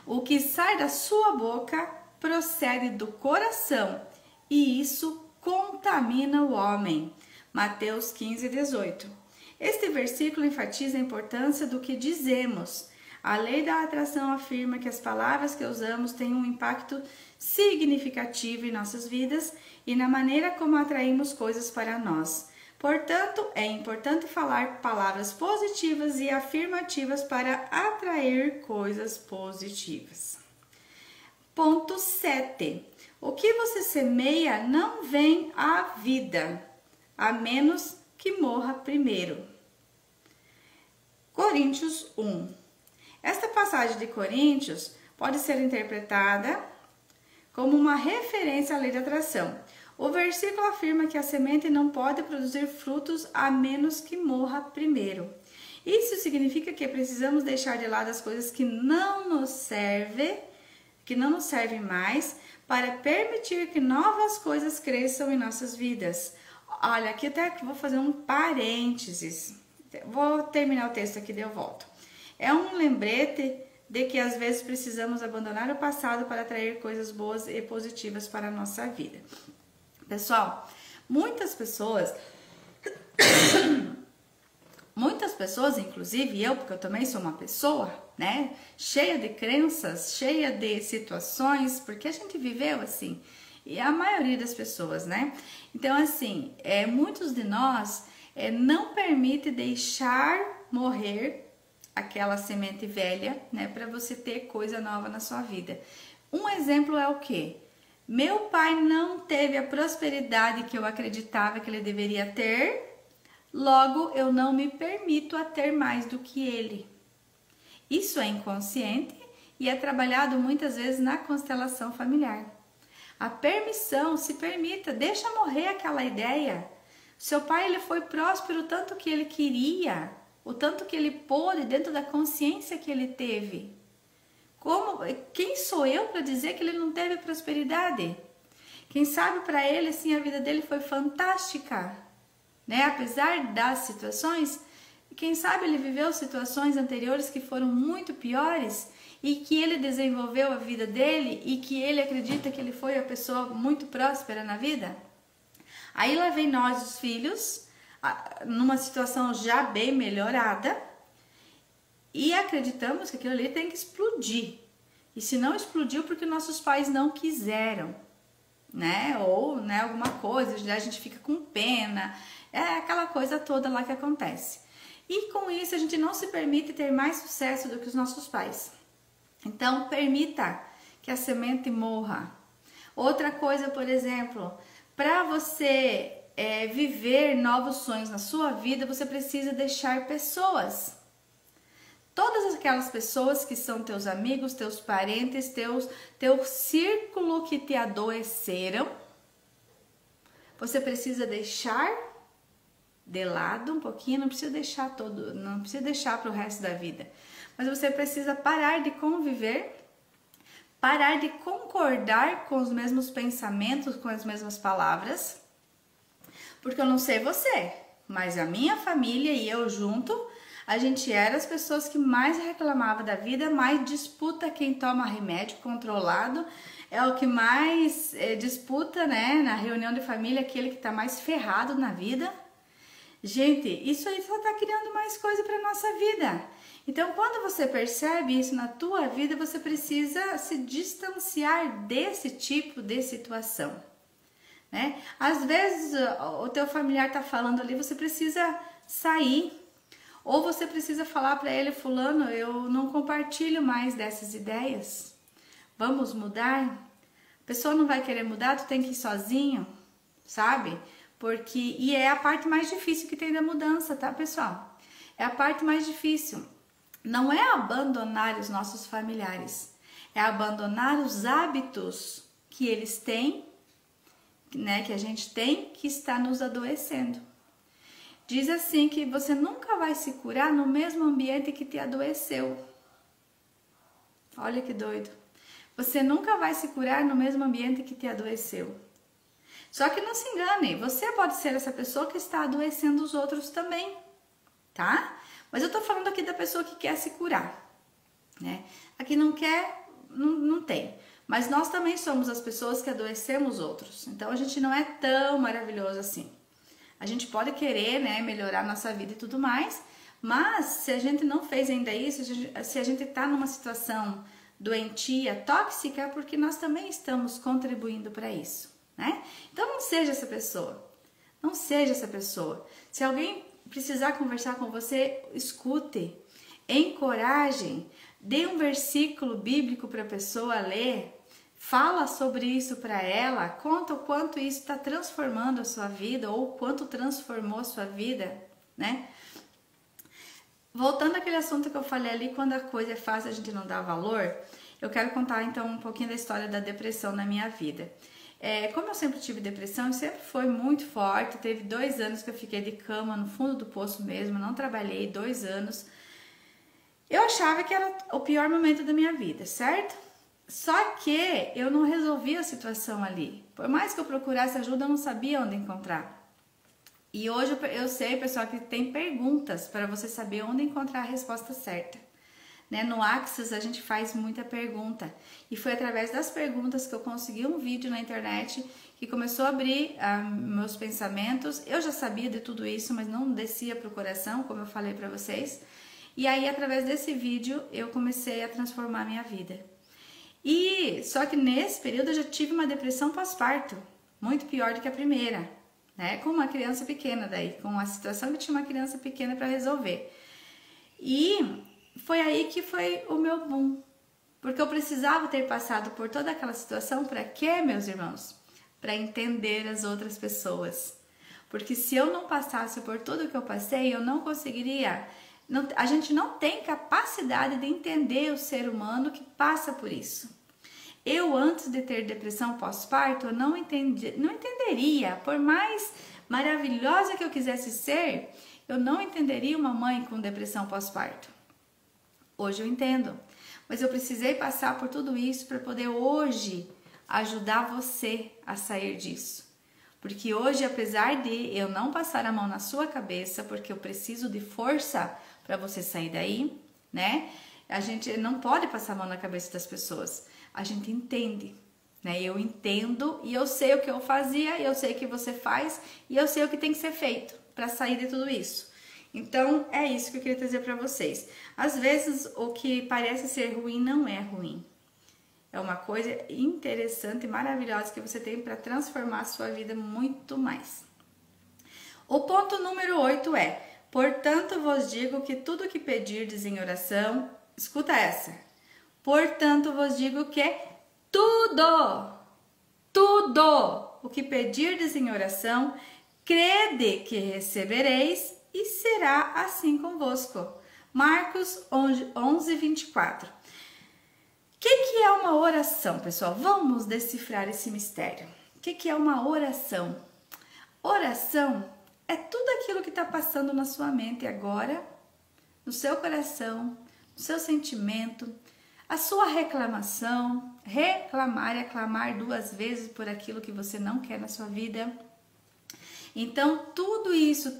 O que sai da sua boca procede do coração e isso contamina o homem. Mateus 15, 18. Este versículo enfatiza a importância do que dizemos. A lei da atração afirma que as palavras que usamos têm um impacto significativo em nossas vidas e na maneira como atraímos coisas para nós. Portanto, é importante falar palavras positivas e afirmativas para atrair coisas positivas. Ponto 7. O que você semeia não vem à vida, a menos que morra primeiro. Coríntios 1. Esta passagem de Coríntios pode ser interpretada como uma referência à lei da atração. O versículo afirma que a semente não pode produzir frutos a menos que morra primeiro. Isso significa que precisamos deixar de lado as coisas que não nos servem mais, para permitir que novas coisas cresçam em nossas vidas. Olha, aqui até vou fazer um parênteses. Vou terminar o texto aqui, daí eu volto. É um lembrete de que às vezes precisamos abandonar o passado para atrair coisas boas e positivas para a nossa vida. Pessoal, muitas pessoas, inclusive eu, porque eu também sou uma pessoa, né, cheia de crenças, cheia de situações, porque a gente viveu assim, e a maioria das pessoas, né? Então, assim, muitos de nós não permite deixar morrer aquela semente velha, né, para você ter coisa nova na sua vida. Um exemplo é o quê? Meu pai não teve a prosperidade que eu acreditava que ele deveria ter, logo eu não me permito a ter mais do que ele. Isso é inconsciente e é trabalhado muitas vezes na constelação familiar. A permissão, se permita, deixa morrer aquela ideia. Seu pai ele foi próspero o tanto que ele queria, o tanto que ele pôde dentro da consciência que ele teve. Quem sou eu para dizer que ele não teve prosperidade? Quem sabe para ele assim a vida dele foi fantástica, né? Apesar das situações, quem sabe ele viveu situações anteriores que foram muito piores e que ele desenvolveu a vida dele e que ele acredita que ele foi a pessoa muito próspera na vida. Aí lá vem nós, os filhos, numa situação já bem melhorada, e acreditamos que aquilo ali tem que explodir. E se não explodiu, porque nossos pais não quiseram, né? Ou, né, alguma coisa, a gente fica com pena, é aquela coisa toda lá que acontece. E com isso a gente não se permite ter mais sucesso do que os nossos pais. Então, permita que a semente morra. Outra coisa, por exemplo, para você viver novos sonhos na sua vida, você precisa deixar pessoas. Todas aquelas pessoas que são teus amigos, teus parentes, teu círculo que te adoeceram, você precisa deixar de lado um pouquinho, não precisa deixar não precisa deixar para o resto da vida. Mas você precisa parar de conviver, parar de concordar com os mesmos pensamentos, com as mesmas palavras, porque eu não sei você, mas a minha família e eu junto, a gente era as pessoas que mais reclamava da vida, mais disputa quem toma remédio controlado, é o que mais disputa, né, na reunião de família, aquele que tá mais ferrado na vida. Gente, isso aí só tá criando mais coisa para nossa vida. Então, quando você percebe isso na tua vida, você precisa se distanciar desse tipo de situação, né? Às vezes o teu familiar tá falando ali, você precisa sair. Ou você precisa falar para ele, fulano, eu não compartilho mais dessas ideias. Vamos mudar? A pessoa não vai querer mudar, tu tem que ir sozinho, sabe? E é a parte mais difícil que tem da mudança, tá, pessoal? É a parte mais difícil. Não é abandonar os nossos familiares, é abandonar os hábitos que eles têm, né, que a gente tem, que está nos adoecendo. Diz assim que você nunca vai se curar no mesmo ambiente que te adoeceu. Olha que doido. Você nunca vai se curar no mesmo ambiente que te adoeceu. Só que não se engane, você pode ser essa pessoa que está adoecendo os outros também, tá? Mas eu tô falando aqui da pessoa que quer se curar, né? Aqui não quer, não tem. Mas nós também somos as pessoas que adoecemos outros. Então a gente não é tão maravilhoso assim. A gente pode querer, né, melhorar a nossa vida e tudo mais, mas se a gente não fez ainda isso, se a gente está numa situação doentia, tóxica, é porque nós também estamos contribuindo para isso, né? Então não seja essa pessoa, não seja essa pessoa. Se alguém precisar conversar com você, escute, encoraje, dê um versículo bíblico para a pessoa ler, fala sobre isso para ela, conta o quanto isso está transformando a sua vida ou o quanto transformou a sua vida, né? Voltando àquele assunto que eu falei ali, quando a coisa é fácil a gente não dá valor, eu quero contar então um pouquinho da história da depressão na minha vida. Como eu sempre tive depressão, sempre foi muito forte, teve 2 anos que eu fiquei de cama no fundo do poço mesmo, não trabalhei 2 anos. Eu achava que era o pior momento da minha vida, certo? Só que eu não resolvi a situação ali. Por mais que eu procurasse ajuda, eu não sabia onde encontrar. E hoje eu sei, pessoal, que tem perguntas para você saber onde encontrar a resposta certa. Né? No Axis a gente faz muita pergunta. E foi através das perguntas que eu consegui um vídeo na internet que começou a abrir meus pensamentos. Eu já sabia de tudo isso, mas não descia para o coração, como eu falei para vocês. E aí, através desse vídeo, eu comecei a transformar a minha vida. E só que nesse período eu já tive uma depressão pós-parto, muito pior do que a primeira, né? Com uma criança pequena daí, com a situação que tinha uma criança pequena para resolver. E foi aí que foi o meu boom, porque eu precisava ter passado por toda aquela situação para quê, meus irmãos? Para entender as outras pessoas. Porque se eu não passasse por tudo que eu passei, eu não conseguiria. A gente não tem capacidade de entender o ser humano que passa por isso. Eu, antes de ter depressão pós-parto, eu não entenderia, por mais maravilhosa que eu quisesse ser, eu não entenderia uma mãe com depressão pós-parto. Hoje eu entendo, mas eu precisei passar por tudo isso para poder hoje ajudar você a sair disso. Porque hoje, apesar de eu não passar a mão na sua cabeça, porque eu preciso de força para você sair daí, né? A gente não pode passar a mão na cabeça das pessoas. A gente entende, né? Eu entendo e eu sei o que eu fazia, eu sei o que você faz e eu sei o que tem que ser feito para sair de tudo isso. Então, é isso que eu queria trazer para vocês. Às vezes, o que parece ser ruim não é ruim. É uma coisa interessante e maravilhosa que você tem para transformar a sua vida muito mais. O ponto número 8 é: portanto vos digo que tudo que pedirdes em oração, escuta essa. Portanto vos digo que tudo o que pedirdes em oração, crede que recebereis e será assim convosco. Marcos 11, 24. O que é uma oração, pessoal? Vamos decifrar esse mistério. O que é uma oração? Oração é tudo aquilo que está passando na sua mente agora, no seu coração, no seu sentimento, a sua reclamação, reclamar e aclamar 2 vezes por aquilo que você não quer na sua vida. Então, tudo isso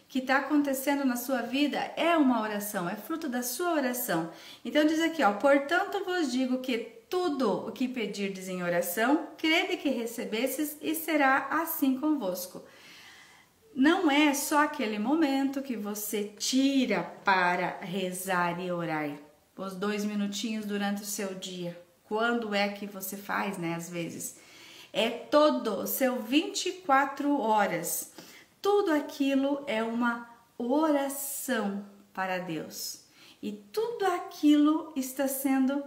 que está acontecendo na sua vida é uma oração, é fruto da sua oração. Então, diz aqui, ó, portanto vos digo que tudo o que pedirdes em oração, crede que recebestes e será assim convosco. Não é só aquele momento que você tira para rezar e orar, os 2 minutinhos durante o seu dia. Quando é que você faz, né? Às vezes. É todo o seu 24 horas. Tudo aquilo é uma oração para Deus. E tudo aquilo está sendo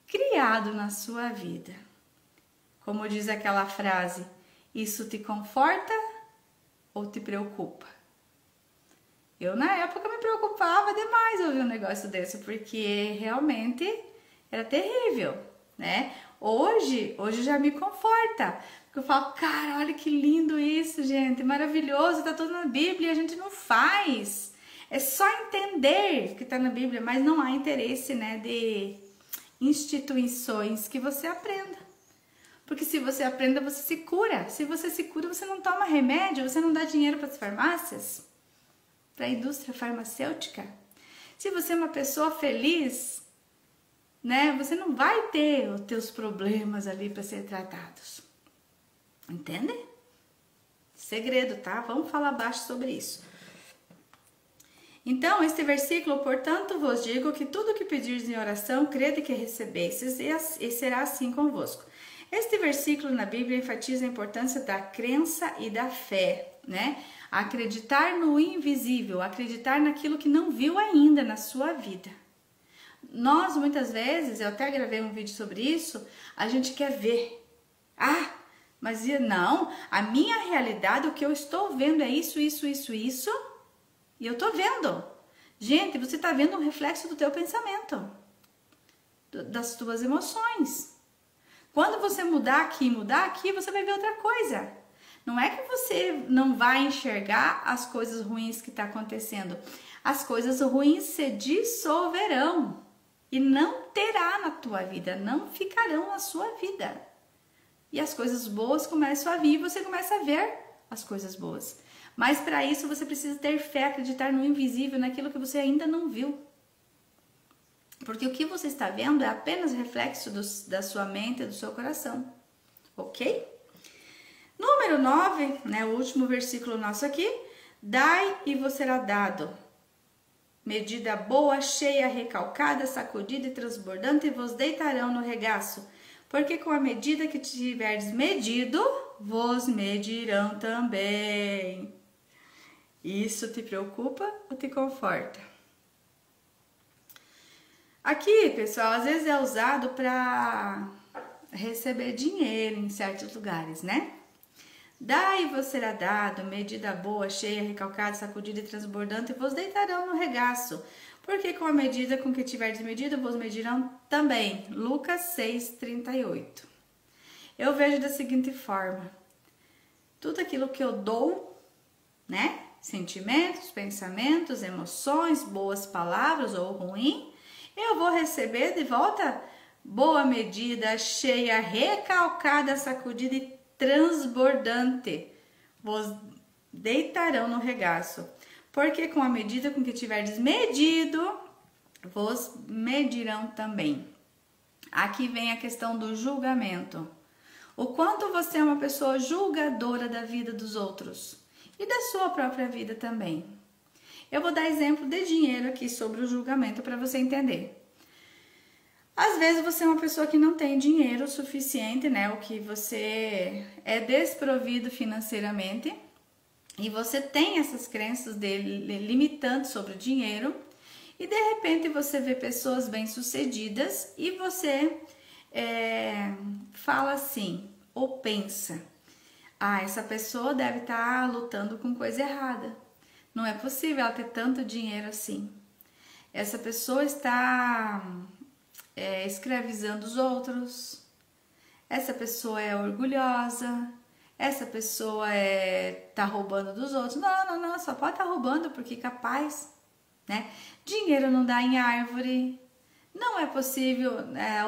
criado na sua vida. Como diz aquela frase, isso te conforta ou te preocupa? Eu, na época, me preocupava demais ouvir um negócio desse, porque realmente era terrível, né? Hoje já me conforta, porque eu falo, cara, olha que lindo isso, gente, maravilhoso, tá tudo na Bíblia e a gente não faz. É só entender que tá na Bíblia, mas não há interesse, né, de instituições que você aprenda. Porque se você aprenda, você se cura. Se você se cura, você não toma remédio, você não dá dinheiro para as farmácias, para a indústria farmacêutica. Se você é uma pessoa feliz, né, você não vai ter os teus problemas ali para ser tratados. Entende? Segredo, tá? Vamos falar baixo sobre isso. Então, este versículo, portanto, vos digo que tudo que pedirdes em oração, crede que recebestes e será assim convosco. Este versículo na Bíblia enfatiza a importância da crença e da fé, né? Acreditar no invisível, acreditar naquilo que não viu ainda na sua vida. Nós, muitas vezes, eu até gravei um vídeo sobre isso, a gente quer ver. Mas não, a minha realidade, o que eu estou vendo é isso, e eu estou vendo. Gente, você está vendo um reflexo do teu pensamento, das tuas emoções. Quando você mudar aqui, você vai ver outra coisa. Não é que você não vai enxergar as coisas ruins que estão acontecendo. As coisas ruins se dissolverão e não terá na tua vida, não ficarão na sua vida. E as coisas boas começam a vir e você começa a ver as coisas boas. Mas para isso você precisa ter fé, acreditar no invisível, naquilo que você ainda não viu. Porque o que você está vendo é apenas reflexo da sua mente e do seu coração. Ok? Número 9, né, o último versículo nosso aqui. Dai e vos será dado. Medida boa, cheia, recalcada, sacudida e transbordante, vos deitarão no regaço. Porque com a medida que tiverdes medido, vos medirão também. Isso te preocupa ou te conforta? Aqui, pessoal, às vezes é usado para receber dinheiro em certos lugares, né? Dai vos será dado, medida boa, cheia, recalcada, sacudida e transbordante, vos deitarão no regaço. Porque com a medida com que tiverdes medido, vos medirão também. Lucas 6:38. Eu vejo da seguinte forma: tudo aquilo que eu dou, né? Sentimentos, pensamentos, emoções, boas palavras ou ruim, eu vou receber de volta boa medida, cheia, recalcada, sacudida e transbordante. Vos deitarão no regaço. Porque com a medida com que tiverdes medido, vos medirão também. Aqui vem a questão do julgamento. O quanto você é uma pessoa julgadora da vida dos outros e da sua própria vida também. Eu vou dar exemplo de dinheiro aqui sobre o julgamento para você entender. Às vezes você é uma pessoa que não tem dinheiro suficiente, né? O que você é desprovido financeiramente e você tem essas crenças limitantes sobre o dinheiro e de repente você vê pessoas bem-sucedidas e você fala assim ou pensa: ah, essa pessoa deve estar lutando com coisa errada. Não é possível ela ter tanto dinheiro assim. Essa pessoa está escravizando os outros. Essa pessoa é orgulhosa. Essa pessoa tá roubando dos outros. Não, só pode estar roubando porque é capaz, né? Dinheiro não dá em árvore. Não é possível,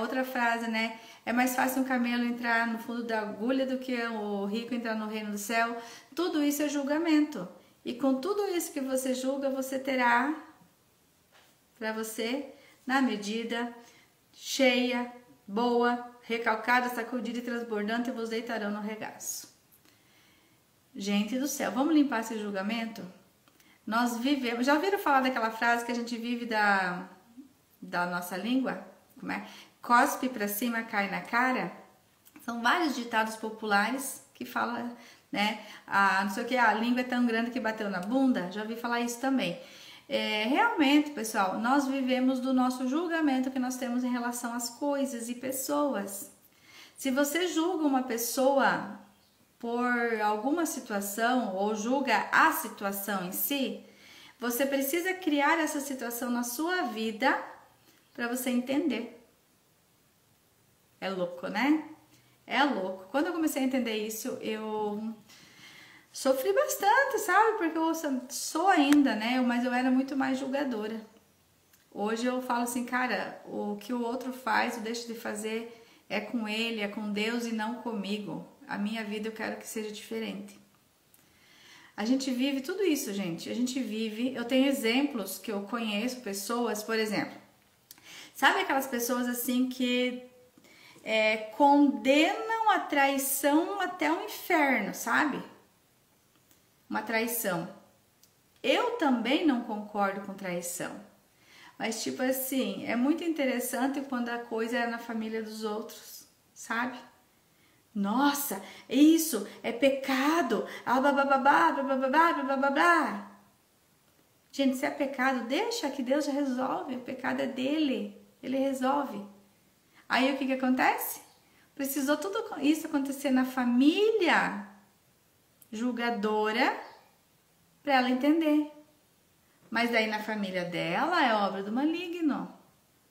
outra frase, né? É mais fácil um camelo entrar no fundo da agulha do que o rico entrar no reino do céu. Tudo isso é julgamento. E com tudo isso que você julga, você terá para você, na medida cheia, boa, recalcada, sacudida e transbordante, vos deitarão no regaço. Gente do céu, vamos limpar esse julgamento? Nós vivemos... Já ouviram falar daquela frase que a gente vive da nossa língua? Como é? Cospe pra cima, cai na cara. São vários ditados populares que falam, né? Não sei o que, a língua é tão grande que bateu na bunda. Já ouvi falar isso também. Realmente, pessoal, nós vivemos do nosso julgamento que nós temos em relação às coisas e pessoas. Se você julga uma pessoa por alguma situação ou julga a situação em si, você precisa criar essa situação na sua vida para você entender. É louco, né? É louco. Quando eu comecei a entender isso, eu sofri bastante, sabe? Porque eu sou ainda, né? Mas eu era muito mais julgadora. Hoje eu falo assim, cara, o que o outro faz, eu deixo de fazer é com ele, é com Deus e não comigo. A minha vida eu quero que seja diferente. A gente vive tudo isso, gente. A gente vive... Eu tenho exemplos que eu conheço, pessoas, por exemplo. Sabe aquelas pessoas assim que condenam a traição até o inferno, sabe? Uma traição. Eu também não concordo com traição. Mas tipo assim, é muito interessante quando a coisa é na família dos outros, sabe? Nossa, isso é pecado. Gente, se é pecado, deixa que Deus já resolve. O pecado é dele, ele resolve. Aí o que acontece? Precisou tudo isso acontecer na família julgadora para ela entender. Mas daí na família dela é obra do maligno.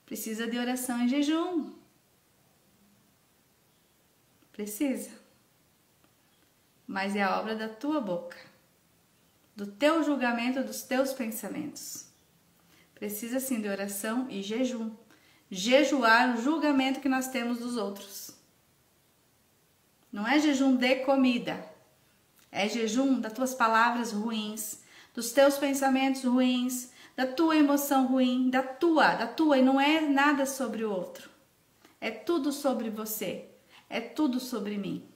Precisa de oração e jejum. Precisa. Mas é a obra da tua boca, do teu julgamento, dos teus pensamentos. Precisa sim de oração e jejum. Jejuar o julgamento que nós temos dos outros. Não é jejum de comida. É jejum das tuas palavras ruins, dos teus pensamentos ruins, da tua emoção ruim, da tua. E não é nada sobre o outro. É tudo sobre você. É tudo sobre mim.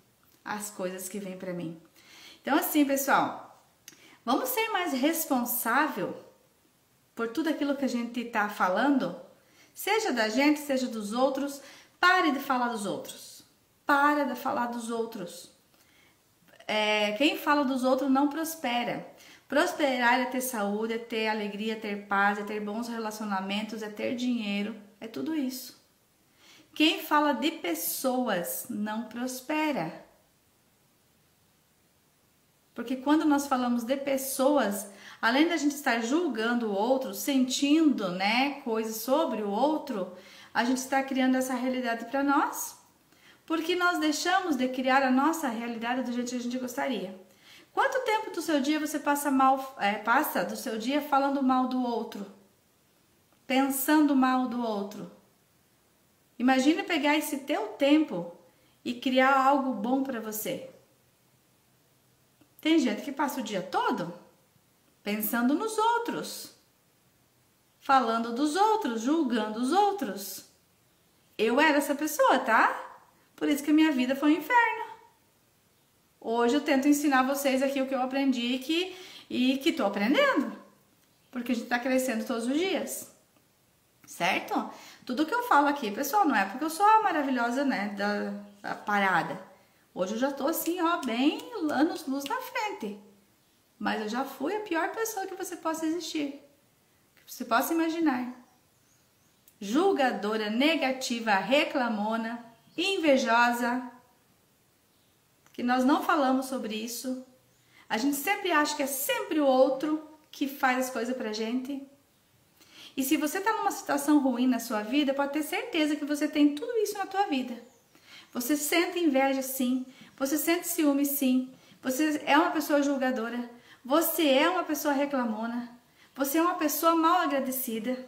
As coisas que vêm para mim. Então assim, pessoal, vamos ser mais responsável por tudo aquilo que a gente está falando, seja da gente, seja dos outros. Pare de falar dos outros. Para de falar dos outros. Quem fala dos outros não prospera. Prosperar é ter saúde, é ter alegria, é ter paz, é ter bons relacionamentos, é ter dinheiro, é tudo isso. Quem fala de pessoas não prospera. Porque quando nós falamos de pessoas, além da gente estar julgando o outro, sentindo, né, coisas sobre o outro, a gente está criando essa realidade para nós. Porque nós deixamos de criar a nossa realidade do jeito que a gente gostaria. Quanto tempo do seu dia você passa do seu dia falando mal do outro? Pensando mal do outro? Imagine pegar esse teu tempo e criar algo bom para você. Tem gente que passa o dia todo pensando nos outros, falando dos outros, julgando os outros. Eu era essa pessoa, tá? Por isso que a minha vida foi um inferno. Hoje eu tento ensinar vocês aqui o que eu aprendi e que tô aprendendo. Porque a gente tá crescendo todos os dias. Certo? Tudo que eu falo aqui, pessoal, não é porque eu sou a maravilhosa, né, da parada. Hoje eu já tô assim, ó, bem anos-luz na frente. Mas eu já fui a pior pessoa que você possa existir. Que você possa imaginar. Julgadora, negativa, reclamona, invejosa. Que nós não falamos sobre isso. A gente sempre acha que é sempre o outro que faz as coisas pra gente. E se você tá numa situação ruim na sua vida, pode ter certeza que você tem tudo isso na tua vida. Você sente inveja, sim. Você sente ciúme, sim. Você é uma pessoa julgadora. Você é uma pessoa reclamona. Você é uma pessoa mal agradecida.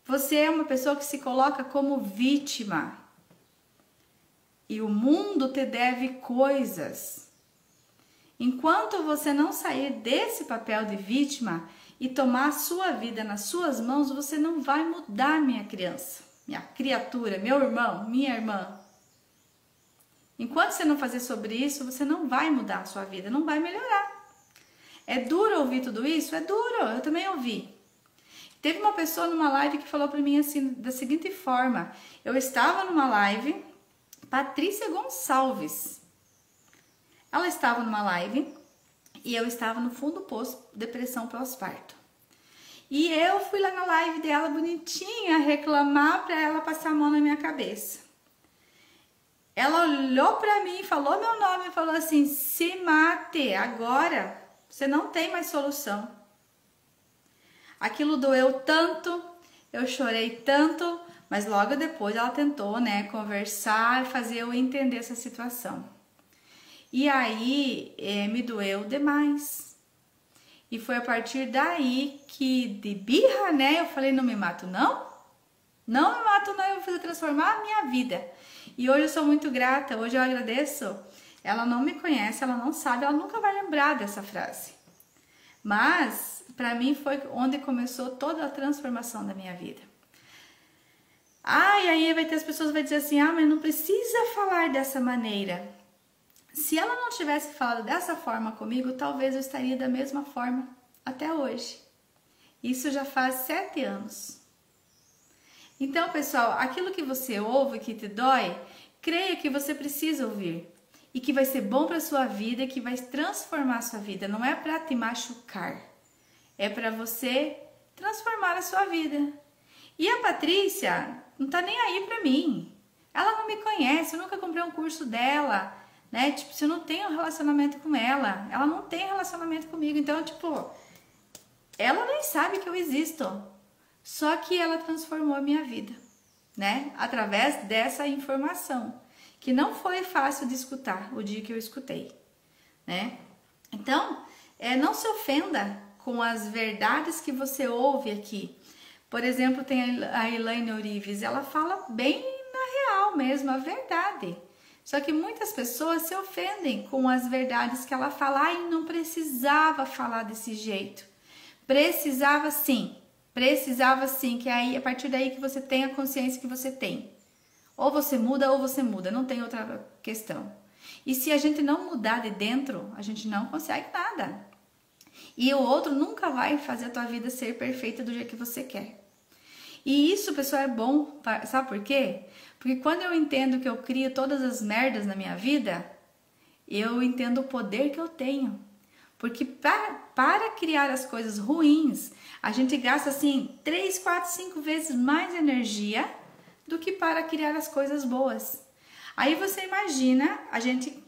Você é uma pessoa que se coloca como vítima. E o mundo te deve coisas. Enquanto você não sair desse papel de vítima e tomar a sua vida nas suas mãos, você não vai mudar, minha criança, minha criatura, meu irmão, minha irmã. Enquanto você não fazer sobre isso, você não vai mudar a sua vida, não vai melhorar. É duro ouvir tudo isso? É duro, eu também ouvi. Teve uma pessoa numa live que falou pra mim assim, da seguinte forma. Eu estava numa live, Patrícia Gonçalves. Ela estava numa live e eu estava no fundo do poço, depressão pós-parto. E eu fui lá na live dela, bonitinha, reclamar pra ela passar a mão na minha cabeça. Ela olhou pra mim, falou meu nome e falou assim, se mate, agora você não tem mais solução. Aquilo doeu tanto, eu chorei tanto, mas logo depois ela tentou, né, conversar e fazer eu entender essa situação. E aí me doeu demais. E foi a partir daí que, de birra, né, eu falei, não me mato não. Não me mato não, eu vou fazer transformar a minha vida. E hoje eu sou muito grata, hoje eu agradeço. Ela não me conhece, ela não sabe, ela nunca vai lembrar dessa frase. Mas, pra mim, foi onde começou toda a transformação da minha vida. E aí vai ter as pessoas que vão dizer assim, mas não precisa falar dessa maneira. Se ela não tivesse falado dessa forma comigo, talvez eu estaria da mesma forma até hoje. Isso já faz 7 anos. Então, pessoal, aquilo que você ouve, que te dói, creia que você precisa ouvir. E que vai ser bom para sua vida, que vai transformar a sua vida. Não é para te machucar. É para você transformar a sua vida. E a Patrícia não tá nem aí para mim. Ela não me conhece, eu nunca comprei um curso dela, né? Tipo, se eu não tenho relacionamento com ela, ela não tem relacionamento comigo. Então, tipo, ela nem sabe que eu existo. Só que ela transformou a minha vida, né? Através dessa informação, que não foi fácil de escutar o dia que eu escutei, né? Então, não se ofenda com as verdades que você ouve aqui. Por exemplo, tem a Elaine Orives, ela fala bem na real mesmo, a verdade. Só que muitas pessoas se ofendem com as verdades que ela fala. Não precisava falar desse jeito. Precisava sim, que aí a partir daí que você tem a consciência que você tem. Ou você muda, não tem outra questão. E se a gente não mudar de dentro, a gente não consegue nada. E o outro nunca vai fazer a tua vida ser perfeita do jeito que você quer. E isso, pessoal, é bom, sabe por quê? Porque quando eu entendo que eu crio todas as merdas na minha vida, eu entendo o poder que eu tenho. Porque para criar as coisas ruins, a gente gasta assim 3, 4, 5 vezes mais energia do que para criar as coisas boas. Aí você imagina a gente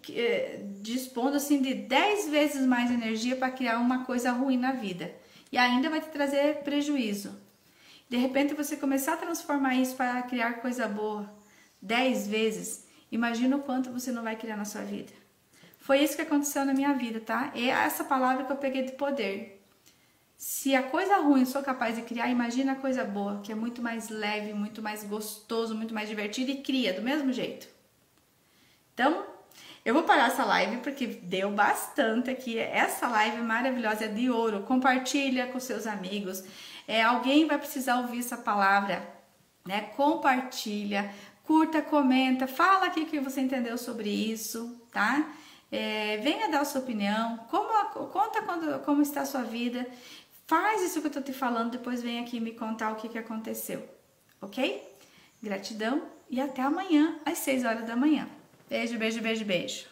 dispondo assim de 10 vezes mais energia para criar uma coisa ruim na vida. E ainda vai te trazer prejuízo. De repente você começar a transformar isso para criar coisa boa 10 vezes. Imagina o quanto você não vai criar na sua vida. Foi isso que aconteceu na minha vida, tá? É essa palavra que eu peguei de poder. Se a coisa ruim eu sou capaz de criar, imagina a coisa boa, que é muito mais leve, muito mais gostoso, muito mais divertido e cria do mesmo jeito. Então, eu vou parar essa live porque deu bastante aqui. Essa live maravilhosa é de ouro. Compartilha com seus amigos. Alguém vai precisar ouvir essa palavra. né? Compartilha, curta, comenta, fala aqui o que você entendeu sobre isso, tá? Venha dar a sua opinião, conta como está a sua vida, faz isso que eu tô te falando, depois vem aqui me contar o que aconteceu, ok? Gratidão e até amanhã às 6 horas da manhã. Beijo, beijo, beijo, beijo.